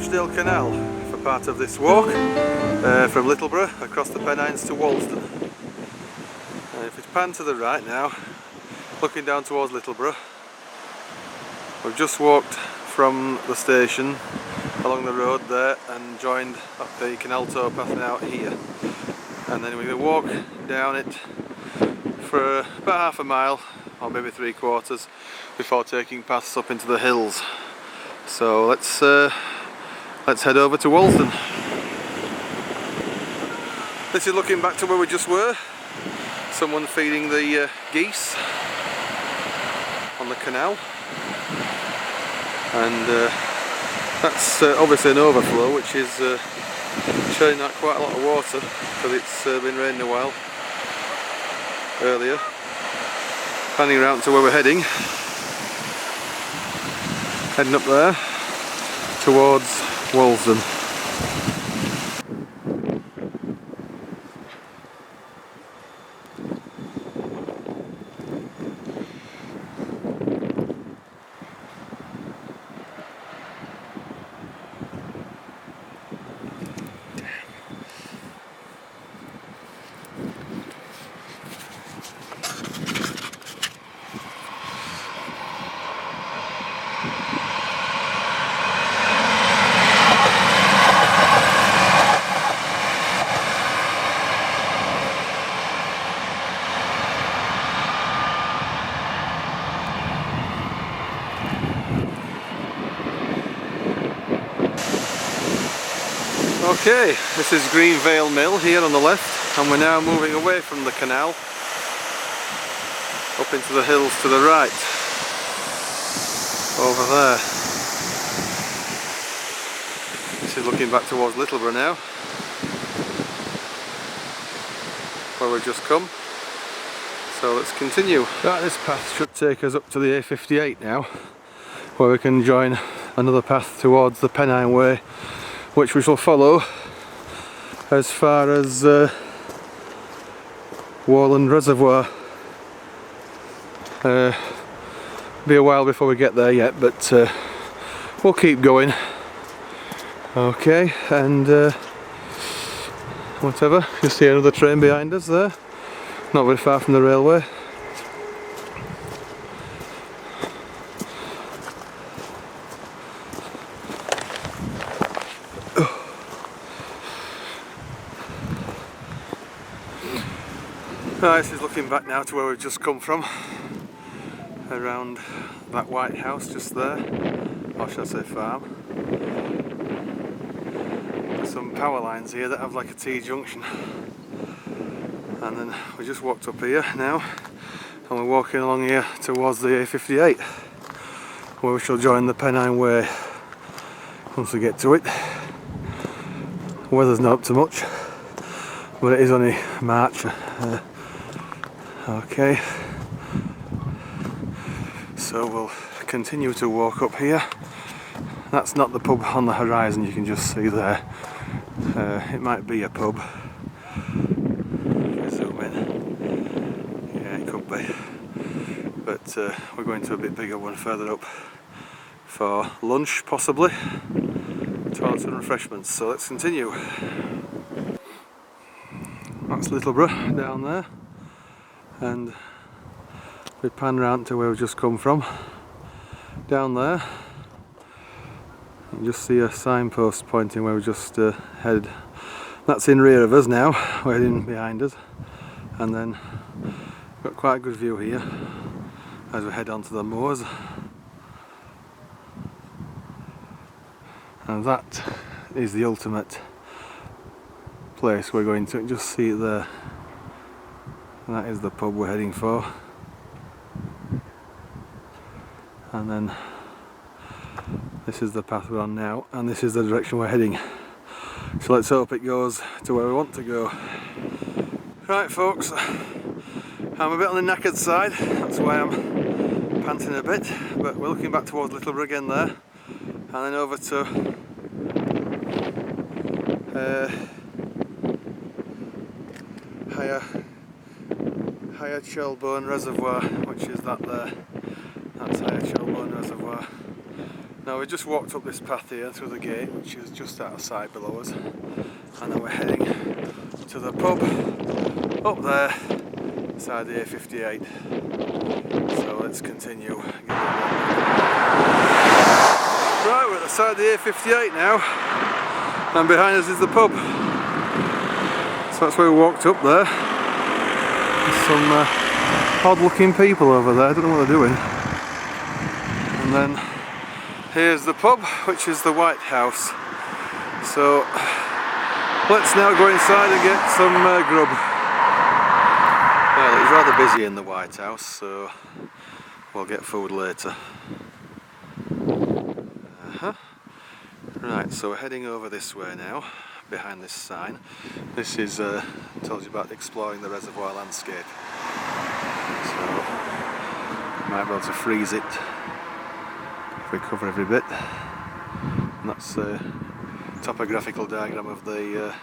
Rochdale Canal for part of this walk from Littleborough across the Pennines to Walsden. If we pan to the right now, looking down towards Littleborough, we've just walked from the station along the road there and joined up the canal towpath now here, and then we're going to walk down it for about half a mile or maybe 3/4 before taking paths up into the hills. So let's head over to Walsden. This is looking back to where we just were. Someone feeding the geese on the canal, and that's obviously an overflow, which is churning out quite a lot of water because it's been raining a while earlier. Panning around to where we're heading up there towards Walsden. Okay, this is Greenvale Mill here on the left, and we're now moving away from the canal up into the hills to the right, over there. This is looking back towards Littleborough now, where we've just come. So let's continue. Right, this path should take us up to the A58 now, where we can join another path towards the Pennine Way, which we shall follow as far as Moorland Reservoir. Be a while before we get there yet, but we'll keep going. Okay, and whatever, you see another train behind us there, not very far from the railway. Right, this is looking back now to where we've just come from, around that white house just there, or should I say farm. There's some power lines here that have like a T-junction, and then we just walked up here now, and we're walking along here towards the A58, where we shall join the Pennine Way once we get to it. The weather's not up to much, but it is only March. Okay, so we'll continue to walk up here. That's not the pub on the horizon, you can just see there. It might be a pub. Zoom in. Yeah, it could be. But we're going to a bit bigger one further up for lunch, possibly. Toilets and refreshments. So let's continue. That's Littleborough down there. And we pan round to where we've just come from, down there. You just see a signpost pointing where we just headed. That's in rear of us now, we're heading behind us, and then we've got quite a good view here as we head onto the moors. And that is the ultimate place we're going to. Just see it there. That is the pub we're heading for, and then this is the path we're on now, and this is the direction we're heading. So let's hope it goes to where we want to go. Right folks, I'm a bit on the knackered side, that's why I'm panting a bit, but we're looking back towards Littleborough again there, and then over to Higher Chelbone Reservoir, which is that there. That's Higher Chelbone Reservoir. Now we just walked up this path here through the gate, which is just out of sight below us, and then we're heading to the pub up there, beside the A58. So let's continue. Right, we're at the side of the A58 now, and behind us is the pub. So that's where we walked up there. There's some odd looking people over there, I don't know what they're doing. And then here's the pub, which is the White House. So let's now go inside and get some grub. Well, it's rather busy in the White House, so we'll get food later. Right, so we're heading over this way now, behind this sign. This is tells you about exploring the reservoir landscape. So might be able to freeze it if we cover every bit. And that's a topographical diagram of the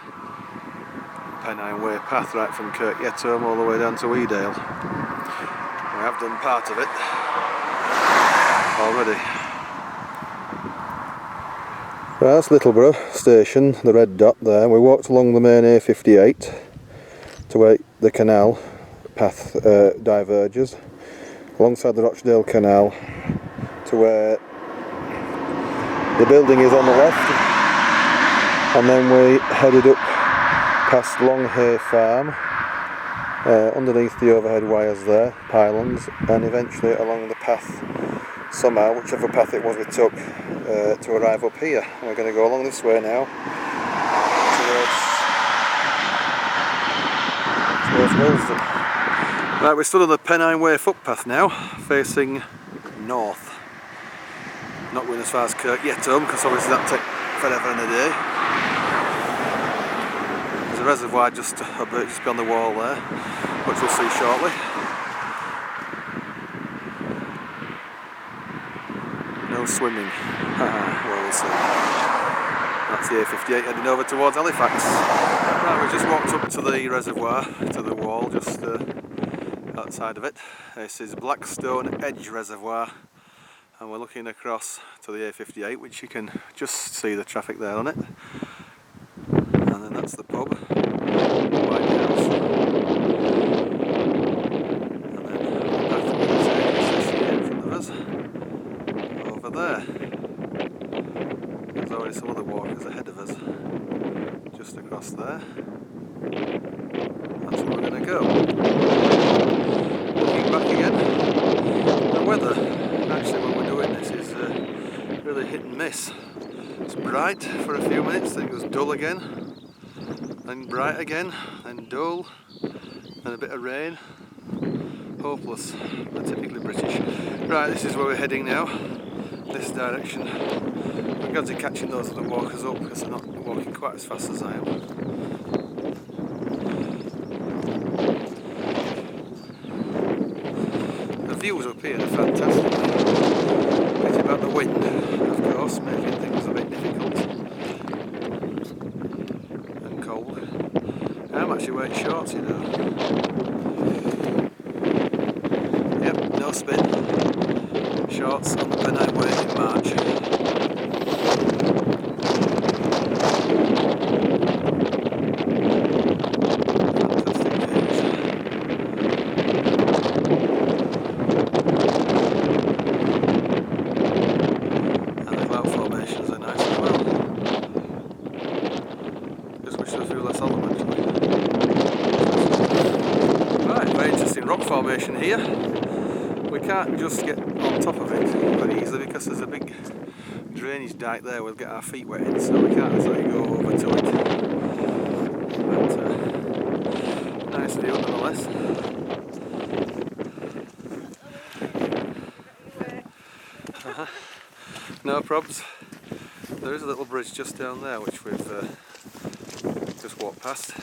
Pennine Way path right from Kirk Yetholm all the way down to Wedale. We have done part of it already. Right, that's Littleborough station, the red dot there. We walked along the main A58 to where the canal path diverges, alongside the Rochdale Canal to where the building is on the left, and then we headed up past Longhay Farm, underneath the overhead wires there, pylons, and eventually along the path somehow, whichever path it was we took, to arrive up here. We're going to go along this way now towards Walsden. Right, we're stood on the Pennine Way footpath now, facing north. Not going as far as Kirk Yetholm, because obviously that takes forever and a day. There's a reservoir just beyond the wall there, which we'll see shortly. No swimming. Well, we'll see. That's the A58 heading over towards Halifax. Right, we just walked up to the reservoir, to the wall, just outside of it. This is Blackstone Edge Reservoir, and we're looking across to the A58, which you can just see the traffic there on it. And then that's the pub, the White House. And then back to the in front of us. Over there. There's already some other walkers ahead of us. Just across there. That's where we're going to go. Looking back again. The weather, actually when we're doing this, is really hit and miss. It's bright for a few minutes, then it goes dull again. Then bright again, then dull. Then a bit of rain. Hopeless, but typically British. Right, this is where we're heading now. This direction. I'm glad to catching those other walkers up because they're not walking quite as fast as I am. The views up here are fantastic. Pity about the wind, of course, making things a bit difficult. And cold. I'm actually wearing shorts, you know. Yep, no spin. Shorts on the Pennine Way in March. Fantastic views. And the cloud formations are nice as well. Just wish there was a few less of them actually. Right, very interesting rock formation here. We can't just get on top of it very easily because there's a big drainage dike there. We'll get our feet wet in, so we can't exactly go over to it. But nice view nonetheless. No probs. There is a little bridge just down there which we've just walked past.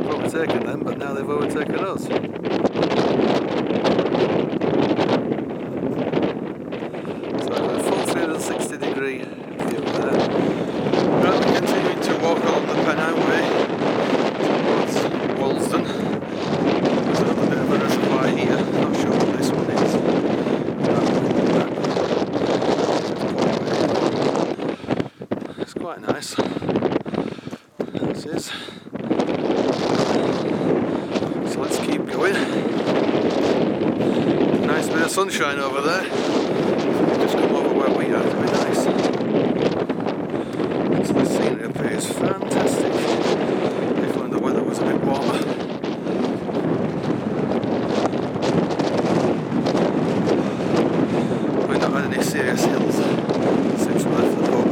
Overtaken them, but now they've overtaken us. So quite nice. This is. So let's keep going. Nice bit of sunshine over there. Just come over where we are, it'll be nice. So the scenery up here is fantastic. If only the weather was a bit warmer. We've not had any serious hills since we left the pub.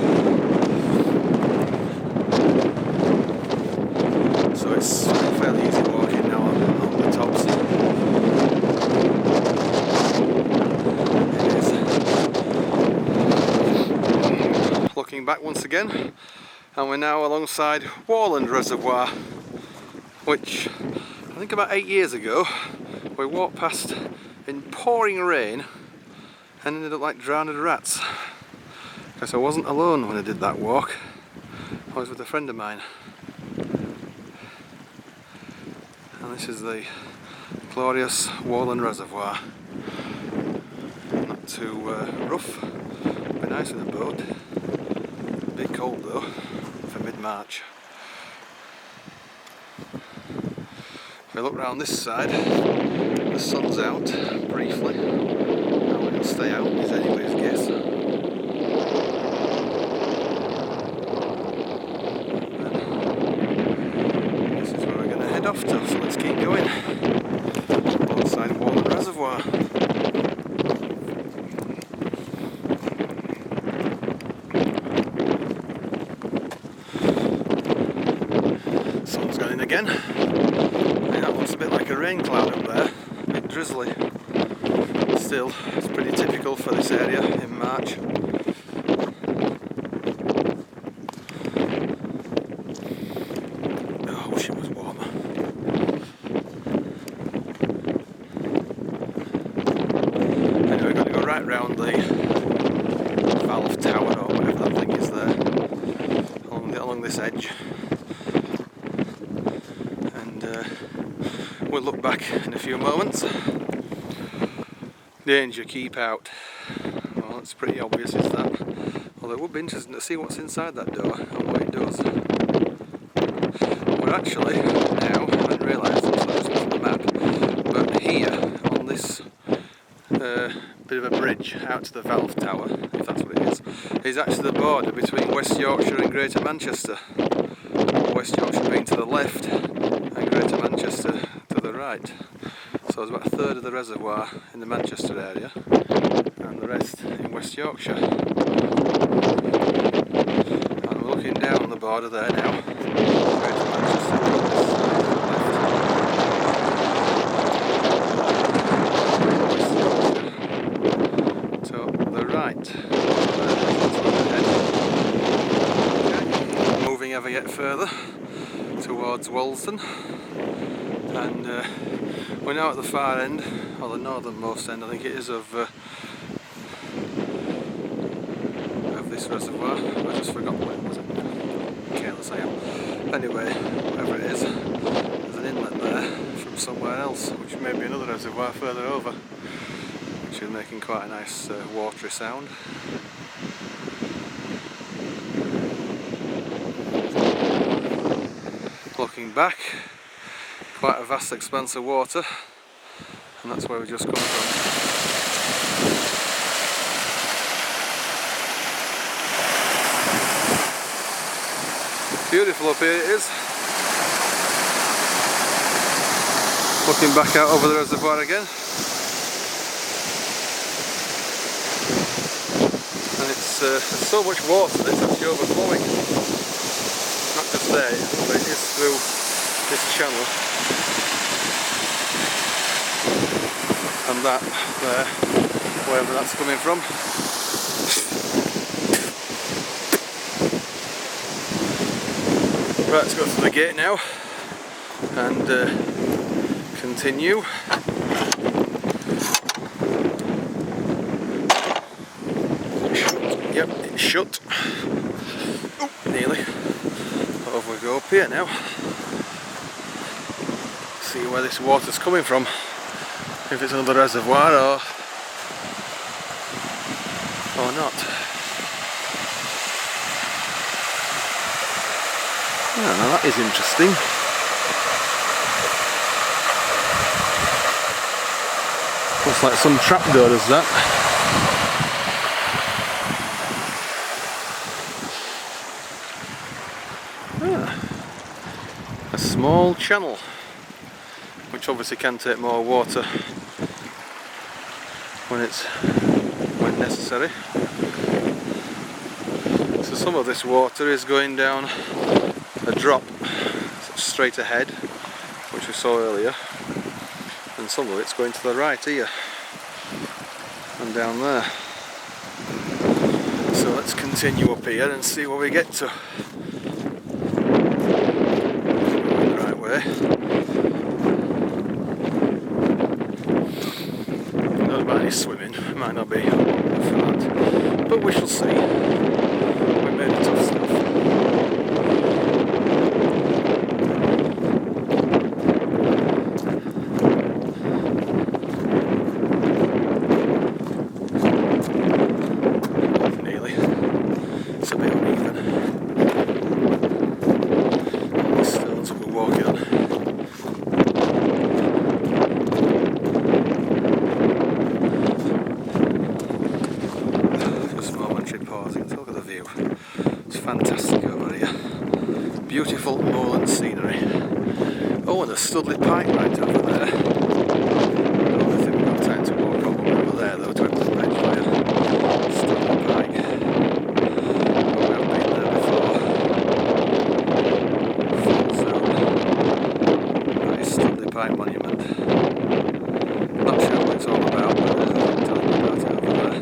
So it's fairly easy walking now on the tops. It is. Looking back once again, and we're now alongside Moorland Reservoir, which I think about 8 years ago we walked past in pouring rain and ended up like drowned rats. Because I wasn't alone when I did that walk, I was with a friend of mine. And this is the glorious Walsden Reservoir. Not too rough, be nice in a boat. A bit cold though for mid-March. If we look round this side, the sun's out briefly. How long it'll stay out is anybody's guess. This is where we're going to head off to, so let's keep going. Alongside Walsden Reservoir. Sun's gone in again. That looks a bit like a rain cloud up there, a bit drizzly. Still, it's pretty typical for this area in March. Oh, I wish it was warmer. Anyway, we're going to go right round the valve tower or whatever that thing is there, along this edge. We'll look back in a few moments. Danger, keep out. Well, it's pretty obvious, is that? Although it would be interesting to see what's inside that door and what it does. We're actually now, I hadn't realised this was on the map, but here on this bit of a bridge out to the valve tower, if that's what it is actually the border between West Yorkshire and Greater Manchester. West Yorkshire being to the left and Greater Manchester to the right. So there's about a third of the reservoir in the Manchester area and the rest in West Yorkshire. And we're looking down the border there now. Greater Manchester on this West Yorkshire to the right. Okay. Moving ever yet further towards Walsden, and we're now at the far end, or the northernmost end I think it is, of this reservoir. I just forgot what it was. Careless I am. Anyway, whatever it is, there's an inlet there from somewhere else, which may be another reservoir further over, which is making quite a nice watery sound. Looking back, quite a vast expanse of water, and that's where we just come from. Beautiful up here it is. Looking back out over the reservoir again, and it's there's so much water that it's actually overflowing. Not just there, but it is through this channel. And that there, wherever that's coming from. Right, let's go through the gate now and continue. Yep, it's shut. Oh, nearly. Over we go up here now. See where this water's coming from. If it's another reservoir or not. Oh, now that is interesting. Looks like some trapdoor does that. A small channel, which obviously can take more water when necessary. So some of this water is going down a drop straight ahead, which we saw earlier, and some of it's going to the right here and down there. So let's continue up here and see where we get to. The right way. Not about any swimming, it might not be for that, but we shall see. We made it tough stuff. Fantastic over here. Beautiful moorland scenery. Oh, and a Studley Pike right over there. I don't think we've got time to walk all the way over there though to the bridge fire. Studley Pike. Oh, we haven't been there before. So, that is Studley Pike Monument. Not sure what it's all about, but there's nothing telling me about it over there.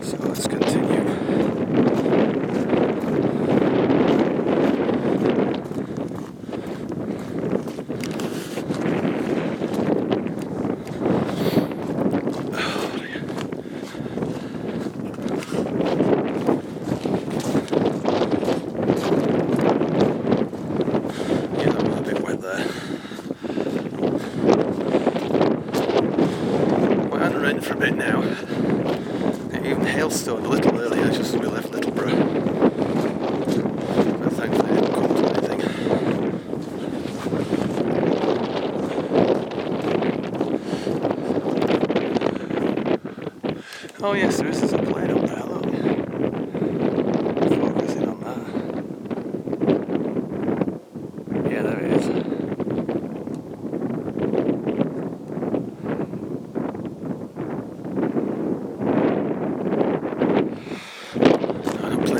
So let's continue. For a bit now. It even hailstoned a little earlier just as we left Littleborough. But thankfully it didn't come to anything. Oh yes, there is a plane up there, look. Focusing on that. Yeah, there it is.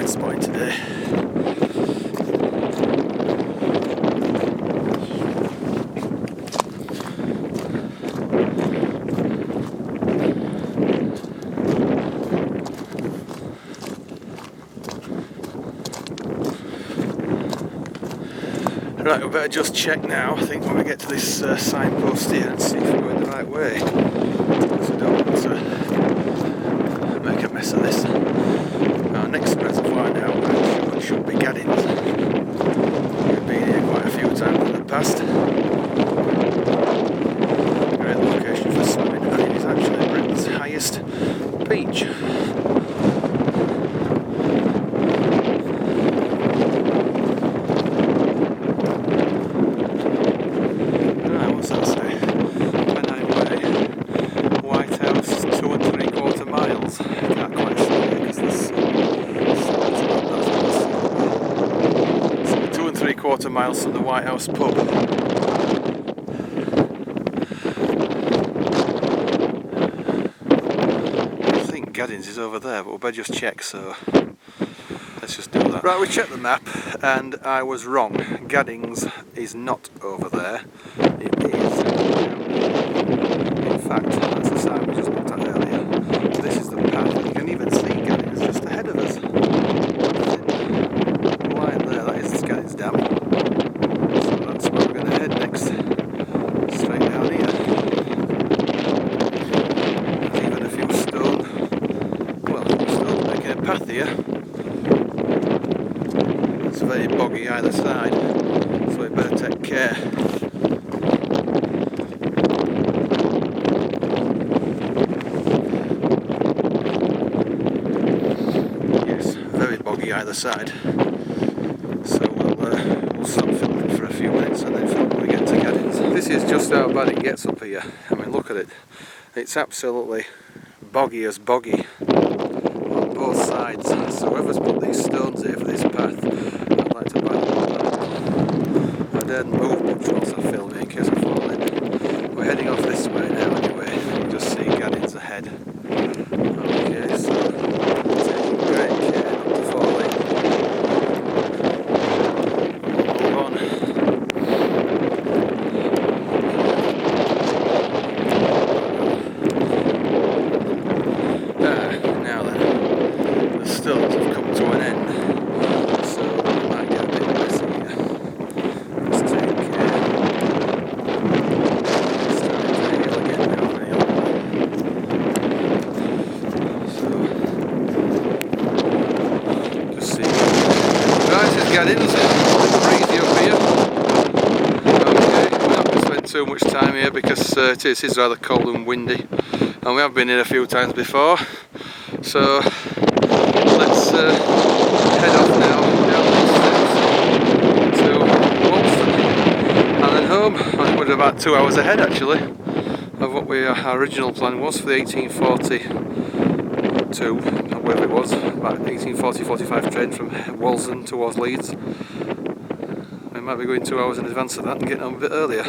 Spotting today. Right, we better just check now, I think, when we get to this signpost here and see if we're going the right way. Because we don't want to make a mess of this. Our next reservoir now should be Gaddings. We've been here quite a few times in the past. Great location for swimming, and it is actually Britain's highest beach. Right, what's that say? Pennine Way, White House, 2 3/4 miles. Can't quite see it because there's 2 3/4 miles from the White House pub. I think Gaddings is over there, but we'll better just check, so let's just do that. Right, we checked the map and I was wrong. Gaddings is not over there. It is. In fact, that's the sign we just looked at earlier. This is the path. You can even see Gaddings just ahead of us. Gaddings Dam. So that's where we're going to head next. Straight down here. There's even a few stone. Well, stones making a path here. It's very boggy either side, so we better take care. Yes, very boggy either side. So we'll this is just how bad it gets up here. I mean, look at it. It's absolutely boggy as boggy on both sides. So whoever's put these stones here for this path, I'd like to buy them. I daren't move much whilst I'm filming in case I fall in. We're heading off this way now anyway. You can just see Gaddings ahead. Okay, so taking great care not to fall in. Move on. Now then, the stones have come to an end, so we might get a bit messy here. Let's take care. Starting to hill again now, very so, just see. Right, this is Gaddings. A little breezy up here. Okay, we're not going to spend too much time here because it is rather cold and windy. And we have been here a few times before, so let's head off now down these steps to Walsden and then home. I think we're about 2 hours ahead actually of what our original plan was for the 1842, whatever it was, about 1840-45 train from Walsden towards Leeds. We might be going 2 hours in advance of that and getting home a bit earlier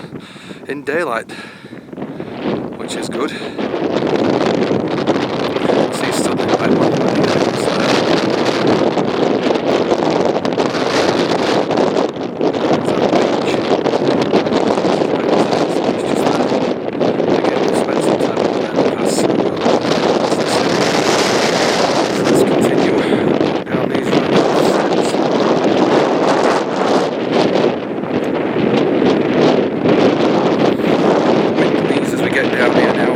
in daylight, which is good. See, still doing quite well. Let's continue down these steps. Wind these as we get down here now.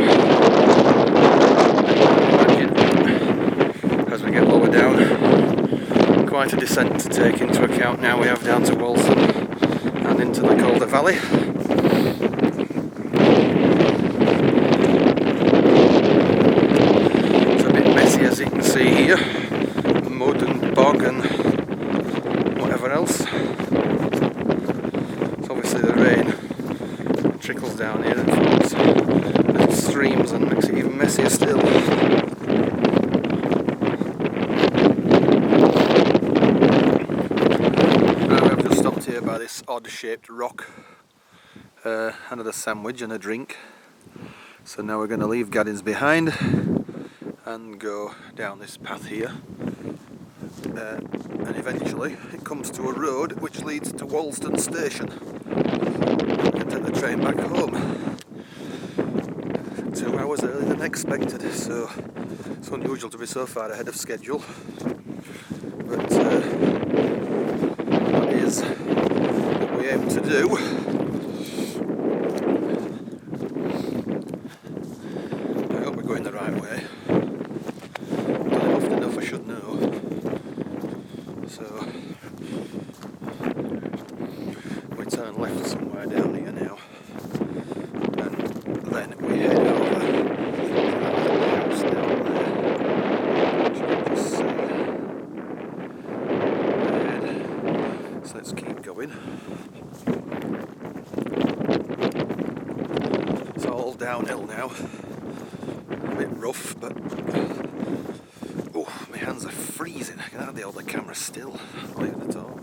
As we get lower down, quite a descent to take into account now we have down to Walsden and into the Calder Valley. It's a bit messy as you can see here, mud and bog and whatever else. So obviously the rain trickles down here and forms little streams and makes it even messier still. By this odd shaped rock, another sandwich and a drink. So now we're going to leave Gaddings behind and go down this path here, and eventually it comes to a road which leads to Walsden station. We can take the train back home. 2 hours earlier than expected, so it's unusual to be so far ahead of schedule, but that is what we aim to do. I hope we're going the right way. I've done it often enough I should know. So we turn left somewhere down here now, and then we head over to that house down there, which you can just see ahead. So let's keep going. It's all downhill now, a bit rough, but oh, my hands are freezing. I can hardly hold the camera still, not even at all.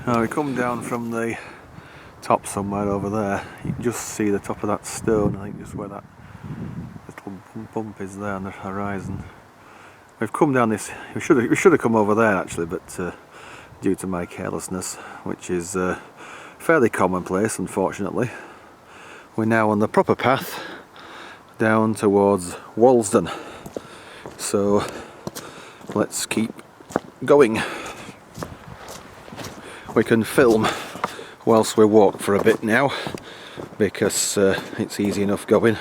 Now we come down from the top somewhere over there. You can just see the top of that stone, I think just where that little bump is there on the horizon. We've come down this, we should have come over there actually, but due to my carelessness, which is fairly commonplace unfortunately, we're now on the proper path down towards Walsden. So let's keep going. We can film whilst we walk for a bit now, because it's easy enough going.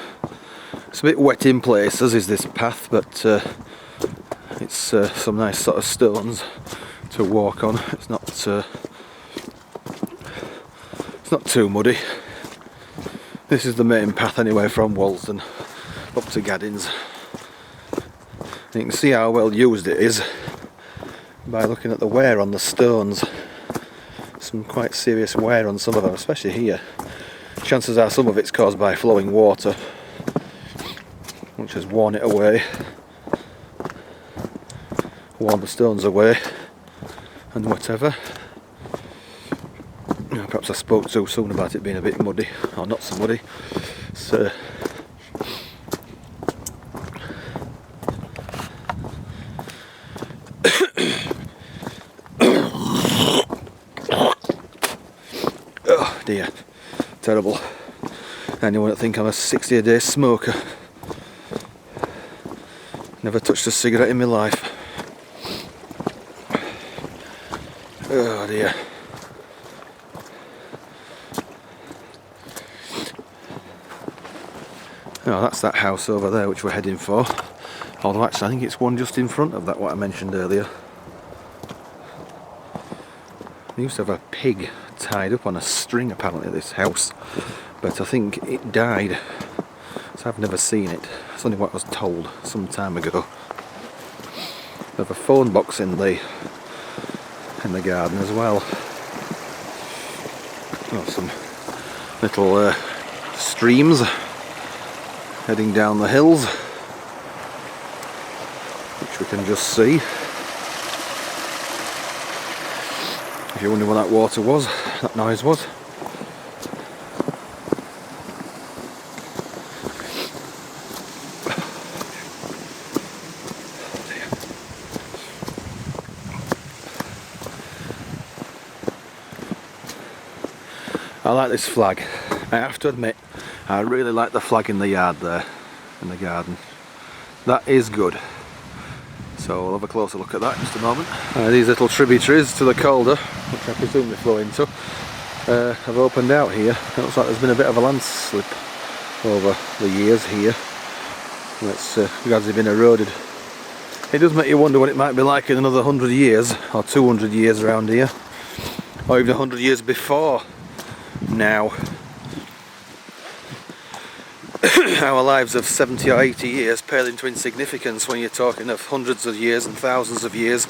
It's a bit wet in places is this path, but it's some nice sort of stones to walk on. It's not too muddy. This is the main path anyway from Walsden up to Gaddings. You can see how well used it is, by looking at the wear on the stones. Some quite serious wear on some of them, especially here. Chances are some of it's caused by flowing water, which has worn it away, worn the stones away, and whatever. Perhaps I spoke too soon about it being a bit muddy, or not so muddy. So, oh dear, terrible. Anyone that think I'm a 60-a-day smoker. Never touched a cigarette in my life. Oh dear. Oh, that's that house over there which we're heading for. Although actually I think it's one just in front of that, what I mentioned earlier. They used to have a pig tied up on a string apparently at this house, but I think it died, so I've never seen it. It's only what I was told some time ago. They have a phone box in the garden as well. Oh, some little streams heading down the hills, which we can just see. If you wonder what that water was, that noise was. I like this flag. I have to admit, I really like the flag in the yard there, in the garden. That is good. So we'll have a closer look at that in just a moment. These little tributaries to the Calder, which I presume they flow into, have opened out here. It looks like there's been a bit of a landslip over the years here. It's gradually been eroded. It does make you wonder what it might be like in another 100 years, or 200 years around here, or even 100 years before now. Our lives of 70 or 80 years pale into insignificance when you're talking of hundreds of years and thousands of years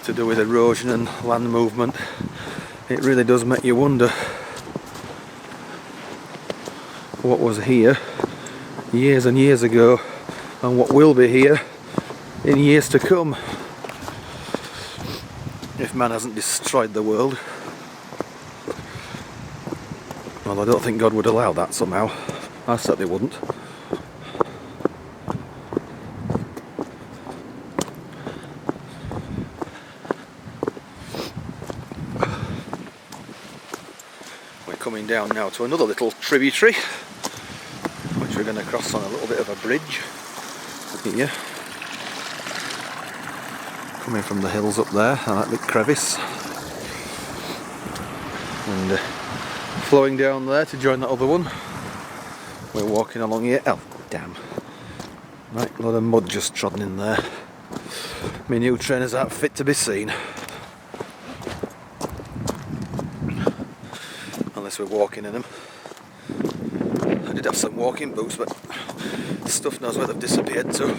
to do with erosion and land movement. It really does make you wonder what was here years and years ago and what will be here in years to come, if man hasn't destroyed the world. Well, I don't think God would allow that somehow. I certainly wouldn't. We're coming down now to another little tributary, which we're going to cross on a little bit of a bridge here. Coming from the hills up there, and that big crevice. And flowing down there to join that other one. We're walking along here. Oh, damn. Right, load of mud just trodden in there. My new trainers aren't fit to be seen. Unless we're walking in them. I did have some walking boots, but stuff knows where they've disappeared to.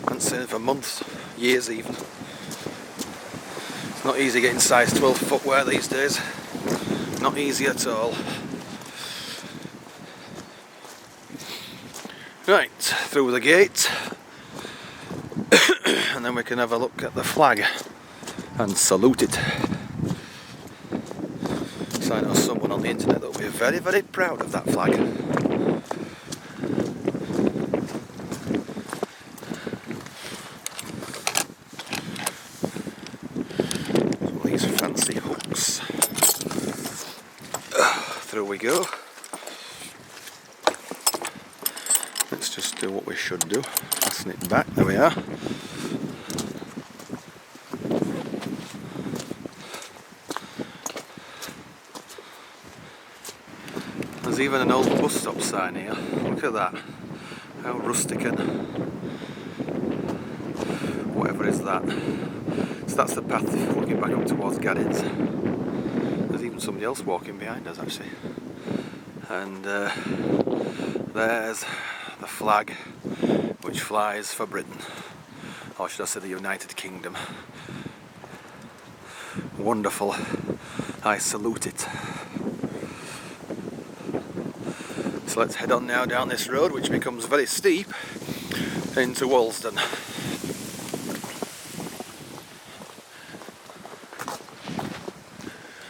Haven't seen them for months, years even. It's not easy getting size 12 footwear these days. Not easy at all. Right, through the gate, and then we can have a look at the flag and salute it. So I know someone on the internet that will be very, very proud of that flag. Some of these fancy hooks. Through we go. Let's just do what we should do. Fasten it back. There we are. There's even an old bus stop sign here. Look at that. How rustic and whatever is that. So that's the path looking back up towards Gaddings. There's even somebody else walking behind us actually. And there's the flag which flies for Britain. or should I say the United Kingdom. Wonderful, I salute it. So let's head on now down this road, which becomes very steep, into Walsden.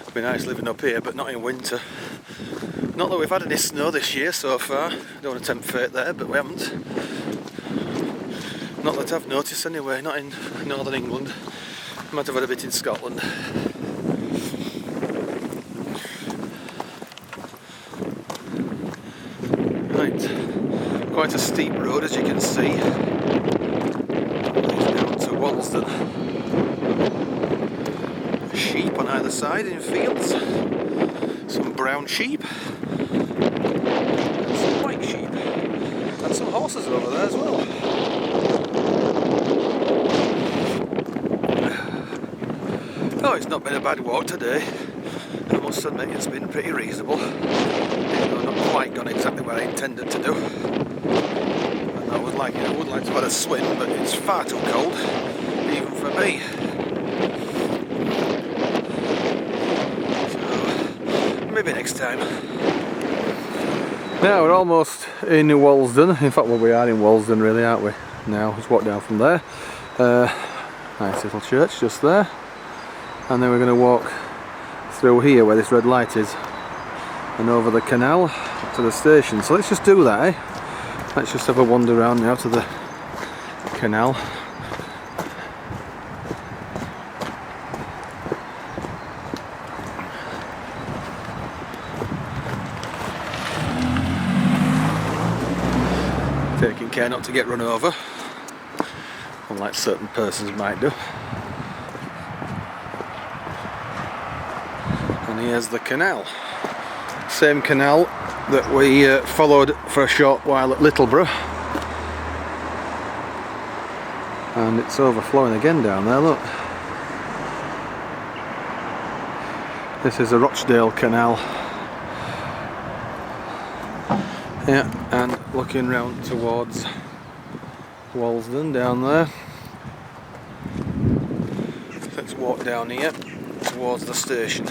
It'd be nice living up here, but not in winter. Not that we've had any snow this year so far. Don't want to tempt fate there, but we haven't. Not that I've noticed anyway, not in northern England. Might have had a bit in Scotland. Right, quite a steep road as you can see. It's down to Walsden. Sheep on either side in fields. Some brown sheep. And some white sheep. And some horses over there as well. Oh, it's not been a bad walk today. I must admit it's been pretty reasonable. Even though I've not quite gone exactly where I intended to do. And I would like to have had a swim, but it's far too cold, even for me. So, maybe next time. Now we're almost in Walsden. In fact, well, we are in Walsden really, aren't we? Now, let's walk down from there. Nice little church just there. And then we're going to walk through here where this red light is and over the canal to the station. So let's just do that, eh? Let's just have a wander around now to the canal. Taking care not to get run over, unlike certain persons might do. And here's the canal. Same canal that we followed for a short while at Littleborough. And it's overflowing again down there, look. This is the Rochdale Canal. Yeah, and looking round towards Walsden down there. Let's walk down here towards the station.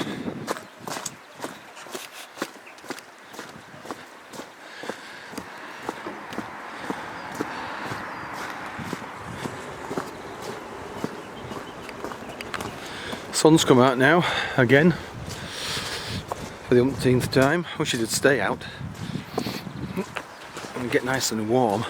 Sun's come out now, again, for the umpteenth time. Wish it would stay out and get nice and warm.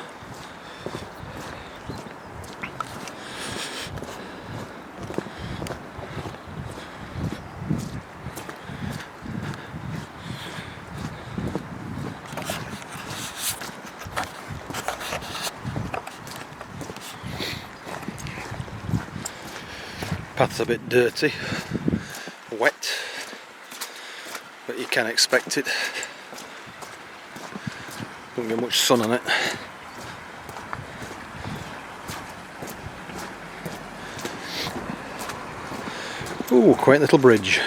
Path's a bit dirty, wet, but you can expect it. Don't get much sun on it. Ooh, quaint little bridge.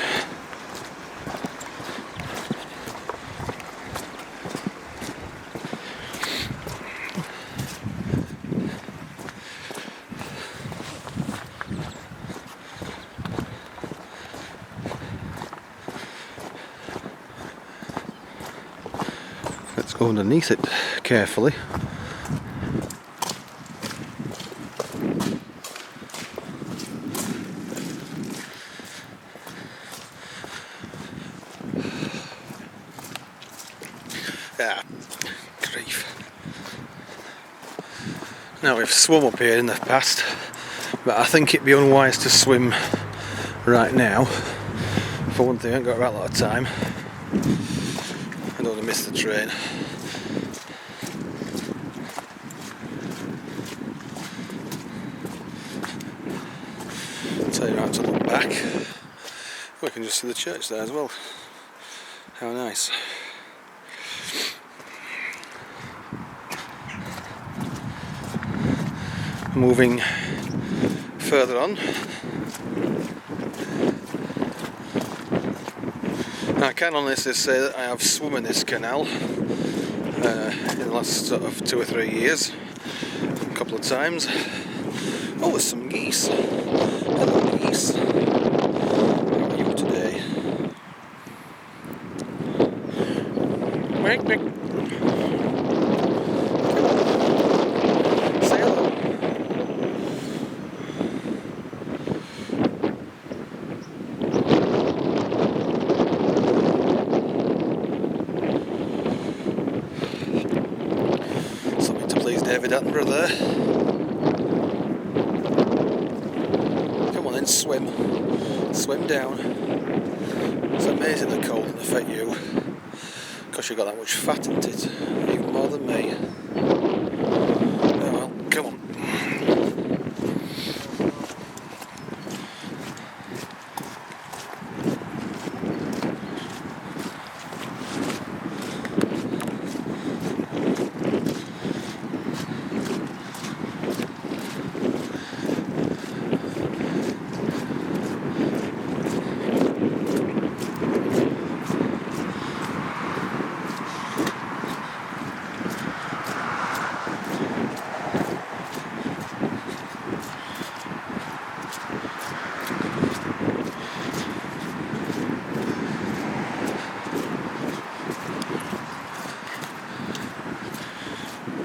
Let's go underneath it carefully. Ah, grief. Now we've swum up here in the past, but I think it'd be unwise to swim right now. For one thing, I haven't got a lot of time. I don't want to miss the train. So you have to look back. We can just see the church there as well. How nice. Moving further on. I can honestly say that I have swum in this canal in the last sort of 2 or 3 years, a couple of times. Oh, there's some geese. Hello, geese. How are you today? Quack, quack. Say hello. Something to please David Attenborough there. Swim down. It's amazing the cold can affect you, because you've got that much fat in it, even more than me. Oh well, come on.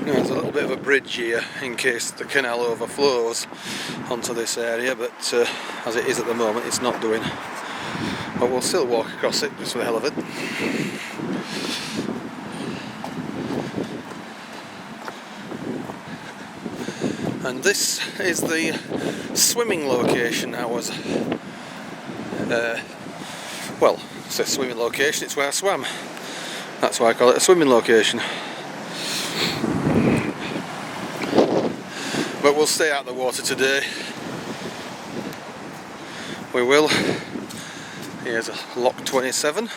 There's a little bit of a bridge here in case the canal overflows onto this area, but as it is at the moment it's not doing. But we'll still walk across it just for the hell of it. And this is the swimming location I was, well, it's a swimming location, it's where I swam. That's why I call it a swimming location. But we'll stay out of the water today. We will. Here's a lock 27.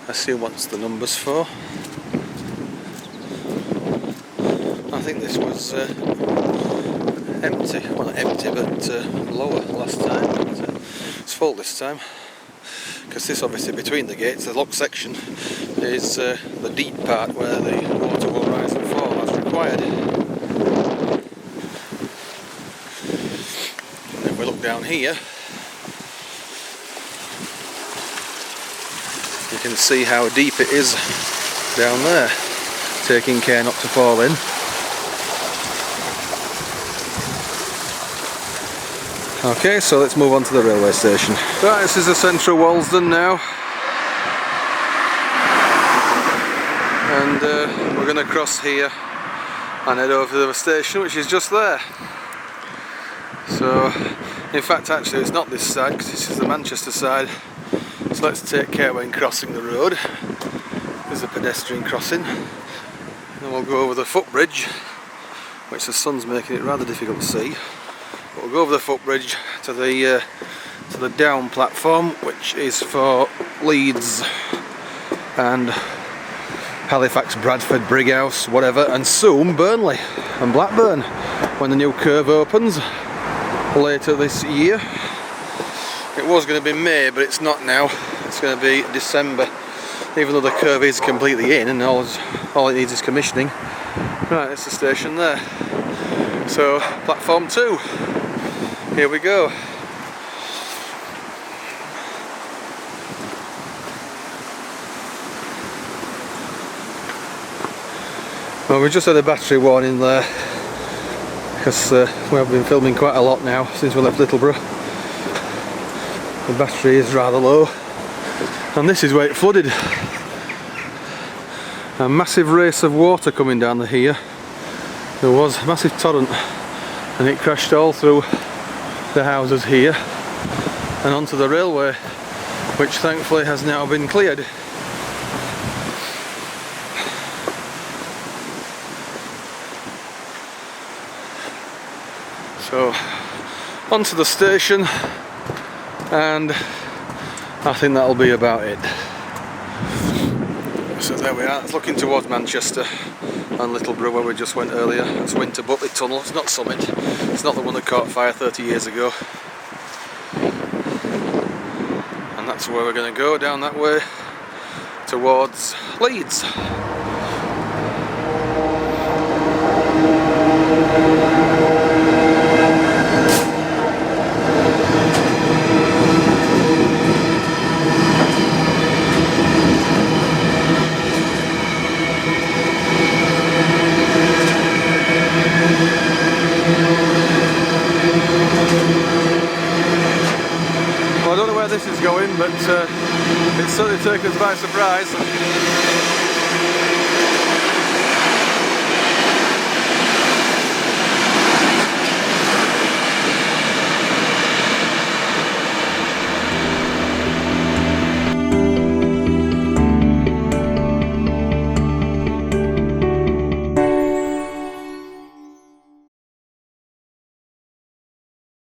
I see what's the numbers for. I think this was empty. Well, not empty, but lower last time. But, it's full this time. Because this, obviously, between the gates, the lock section, is the deep part where the water will rise and fall as required. If we look down here, you can see how deep it is down there, taking care not to fall in. Okay, so let's move on to the railway station. Right, this is the central Walsden now, and we're going to cross here and head over to the station, which is just there. So, in fact, actually it's not this side, because this is the Manchester side, so let's take care when crossing the road. There's a pedestrian crossing, and we'll go over the footbridge, which the sun's making it rather difficult to see. But we'll go over the footbridge to the down platform, which is for Leeds and Halifax, Bradford, Brighouse, whatever, and soon Burnley and Blackburn when the new curve opens later this year. It was going to be May, but it's not now. It's going to be December, even though the curve is completely in and all it needs is commissioning. Right, that's the station there. So, platform 2. Here we go. Well, we just had a battery warning there, because we have been filming quite a lot now since we left Littleborough. The battery is rather low, and this is where it flooded. A massive race of water coming down the here. There was a massive torrent, and it crashed all through the houses here and onto the railway, which thankfully has now been cleared. So onto the station, and I think that'll be about it. So there we are, it's looking towards Manchester and Littleborough where we just went earlier. That's Winter Butley Tunnel, it's not Summit, it's not the one that caught fire 30 years ago. And that's where we're going to go, down that way towards Leeds. certainly taken us by surprise.